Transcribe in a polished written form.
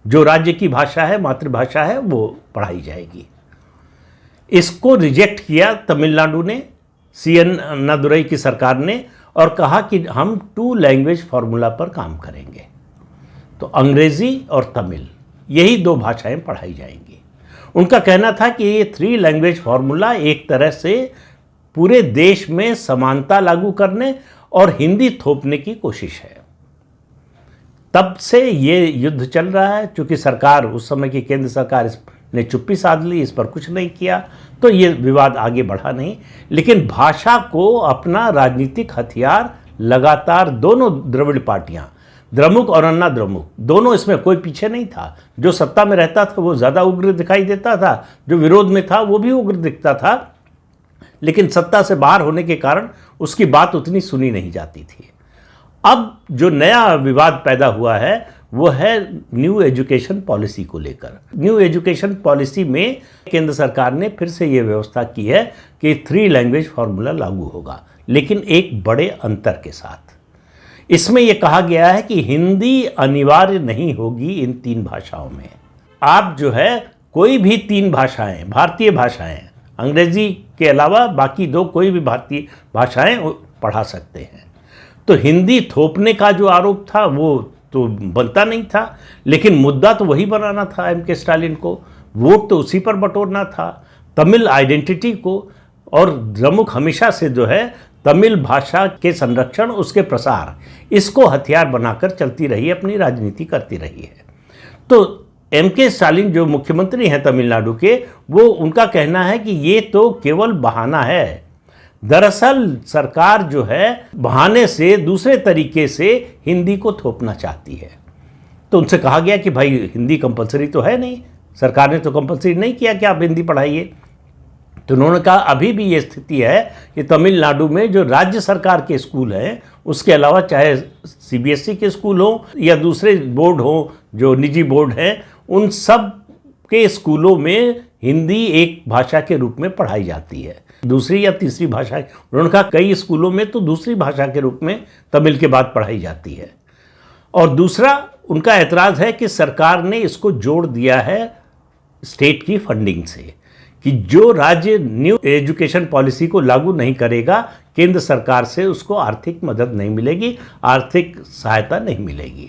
जो राज्य की भाषा है, मातृभाषा है, वो पढ़ाई जाएगी। इसको रिजेक्ट किया तमिलनाडु ने, CN अन्नादुरई की सरकार ने, और कहा कि हम 2 लैंग्वेज फार्मूला पर काम करेंगे। तो अंग्रेजी और तमिल, यही 2 भाषाएं पढ़ाई जाएंगी। उनका कहना था कि ये 3 लैंग्वेज फार्मूला एक तरह से पूरे देश में समानता लागू करने और हिंदी थोपने की कोशिश है। तब से ये युद्ध चल रहा है। चूंकि सरकार, उस समय की केंद्र सरकार ने चुप्पी साध ली, इस पर कुछ नहीं किया, तो ये विवाद आगे बढ़ा नहीं। लेकिन भाषा को अपना राजनीतिक हथियार लगातार दोनों द्रविड़ पार्टियां, द्रमुक और अन्ना द्रमुक, दोनों, इसमें कोई पीछे नहीं था। जो सत्ता में रहता था वो ज़्यादा उग्र दिखाई देता था, जो विरोध में था वो भी उग्र दिखता था, लेकिन सत्ता से बाहर होने के कारण उसकी बात उतनी सुनी नहीं जाती थी। अब जो नया विवाद पैदा हुआ है वो है न्यू एजुकेशन पॉलिसी को लेकर। न्यू एजुकेशन पॉलिसी में केंद्र सरकार ने फिर से ये व्यवस्था की है कि 3 लैंग्वेज फार्मूला लागू होगा, लेकिन एक बड़े अंतर के साथ। इसमें यह कहा गया है कि हिंदी अनिवार्य नहीं होगी इन 3 भाषाओं में। आप जो है कोई भी 3 भाषाएं, भारतीय भाषाएं, अंग्रेजी के अलावा बाकी 2 कोई भी भारतीय भाषाएं पढ़ा सकते हैं। तो हिंदी थोपने का जो आरोप था वो तो बनता नहीं था, लेकिन मुद्दा तो वही बनाना था MK स्टालिन को, वोट तो उसी पर बटोरना था, तमिल आइडेंटिटी को। और द्रमुक हमेशा से जो है तमिल भाषा के संरक्षण, उसके प्रसार, इसको हथियार बनाकर चलती रही, अपनी राजनीति करती रही है। तो MK स्टालिन जो मुख्यमंत्री हैं तमिलनाडु के, वो, उनका कहना है कि ये तो केवल बहाना है। दरअसल सरकार जो है बहाने से, दूसरे तरीके से हिंदी को थोपना चाहती है। तो उनसे कहा गया कि भाई हिंदी कंपलसरी तो है नहीं, सरकार ने तो कंपलसरी नहीं किया कि आप हिंदी पढ़ाइए। तो उन्होंने कहा अभी भी ये स्थिति है कि तमिलनाडु में जो राज्य सरकार के स्कूल हैं, उसके अलावा चाहे CBSE के स्कूल हो या दूसरे बोर्ड हो जो निजी बोर्ड हैं, उन सब के स्कूलों में हिंदी एक भाषा के रूप में पढ़ाई जाती है, दूसरी या तीसरी भाषा। उन्होंने कहा कई स्कूलों में तो दूसरी भाषा के रूप में तमिल के बाद पढ़ाई जाती है। और दूसरा उनका एतराज़ है कि सरकार ने इसको जोड़ दिया है स्टेट की फंडिंग से, कि जो राज्य न्यू एजुकेशन पॉलिसी को लागू नहीं करेगा, केंद्र सरकार से उसको आर्थिक मदद नहीं मिलेगी, आर्थिक सहायता नहीं मिलेगी।